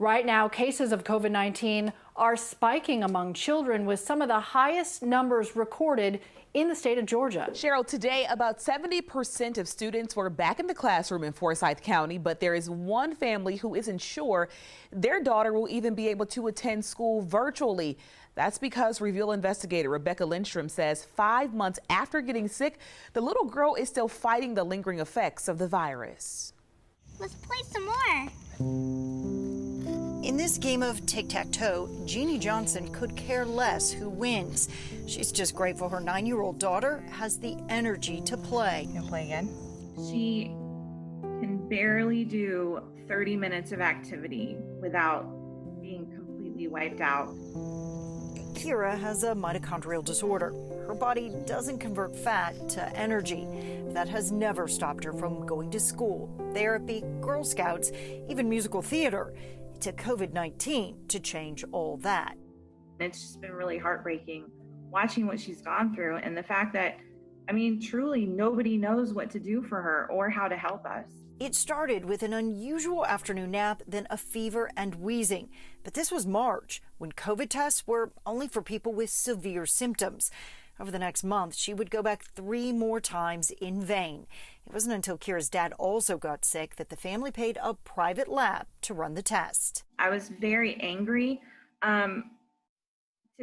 Right now, cases of COVID-19 are spiking among children, with some of the highest numbers recorded in the state of Georgia. Cheryl, today about 70% of students were back in the classroom in Forsyth County, but there is one family who isn't sure their daughter will even be able to attend school virtually. That's because Reveal investigator Rebecca Lindstrom says 5 months after getting sick, the little girl is still fighting the lingering effects of the virus. Let's play some more. In this game of tic-tac-toe, Jeannie Johnson could care less who wins. She's just grateful her 9-year-old daughter has the energy to play. And play again. She can barely do 30 minutes of activity without being completely wiped out. Kira has a mitochondrial disorder. Her body doesn't convert fat to energy. That has never stopped her from going to school, therapy, Girl Scouts, even musical theater. It took COVID-19 to change all that. It's just been really heartbreaking watching what she's gone through, and the fact that, I mean, truly nobody knows what to do for her or how to help us. It started with an unusual afternoon nap, then a fever and wheezing. But this was March, when COVID tests were only for people with severe symptoms. Over the next month, she would go back 3 more times in vain. It wasn't until Kira's dad also got sick that the family paid a private lab to run the test. I was very angry to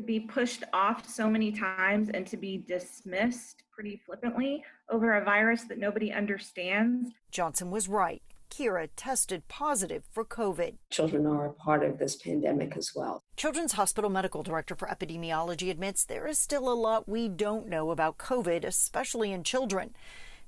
be pushed off so many times and to be dismissed pretty flippantly over a virus that nobody understands. Johnson was right. Kira tested positive for COVID. Children are a part of this pandemic as well. Children's Hospital Medical Director for Epidemiology admits there is still a lot we don't know about COVID, especially in children.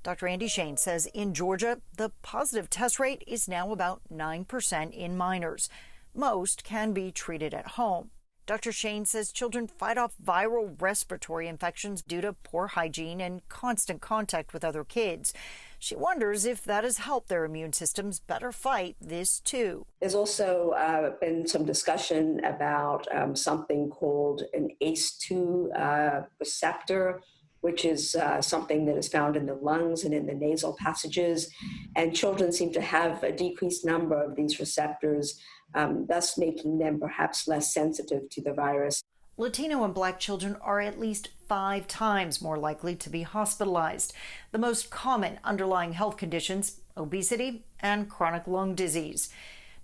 Dr. Andy Shane says in Georgia, the positive test rate is now about 9% in minors. Most can be treated at home. Dr. Shane says children fight off viral respiratory infections due to poor hygiene and constant contact with other kids. She wonders if that has helped their immune systems better fight this too. There's also been some discussion about something called an ACE2 receptor, which is something that is found in the lungs and in the nasal passages. And children seem to have a decreased number of these receptors, thus making them perhaps less sensitive to the virus. Latino and Black children are at least 5 times more likely to be hospitalized. The most common underlying health conditions, obesity and chronic lung disease.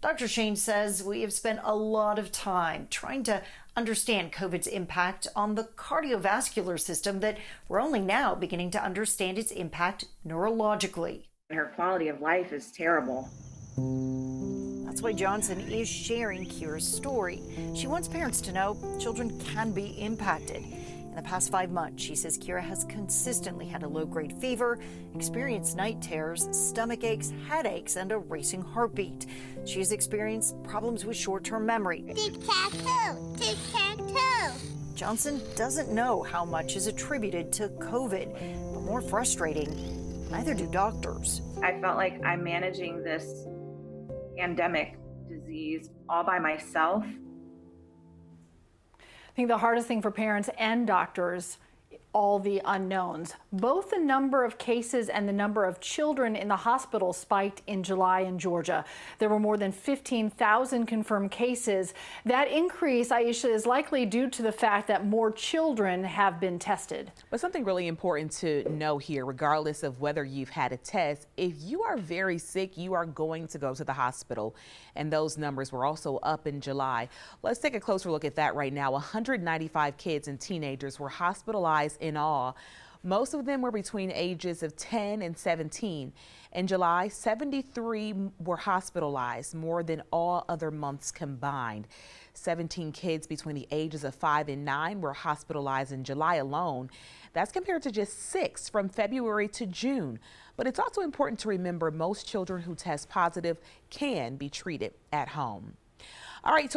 Dr. Shane says we have spent a lot of time trying to understand COVID's impact on the cardiovascular system that we're only now beginning to understand its impact neurologically. Her quality of life is terrible. That's why Johnson is sharing Kira's story. She wants parents to know children can be impacted. In the past 5 months, she says Kira has consistently had a low-grade fever, experienced night terrors, stomach aches, headaches, and a racing heartbeat. She has experienced problems with short-term memory. Tic-tac-toe, tic-tac-toe. Johnson doesn't know how much is attributed to COVID, but more frustrating, neither do doctors. I felt like I'm managing this pandemic disease all by myself. I think the hardest thing for parents and doctors, all the unknowns. Both the number of cases and the number of children in the hospital spiked in July in Georgia. There were more than 15,000 confirmed cases. That increase, Aisha, is likely due to the fact that more children have been tested. But something really important to know here, regardless of whether you've had a test, if you are very sick, you are going to go to the hospital. And those numbers were also up in July. Let's take a closer look at that right now. 195 kids and teenagers were hospitalized in all. Most of them were between ages of 10 and 17. In July, 73 were hospitalized, more than all other months combined. 17 kids between the ages of 5 and 9 were hospitalized in July alone. That's compared to just 6 from February to June. But it's also important to remember most children who test positive can be treated at home. All right.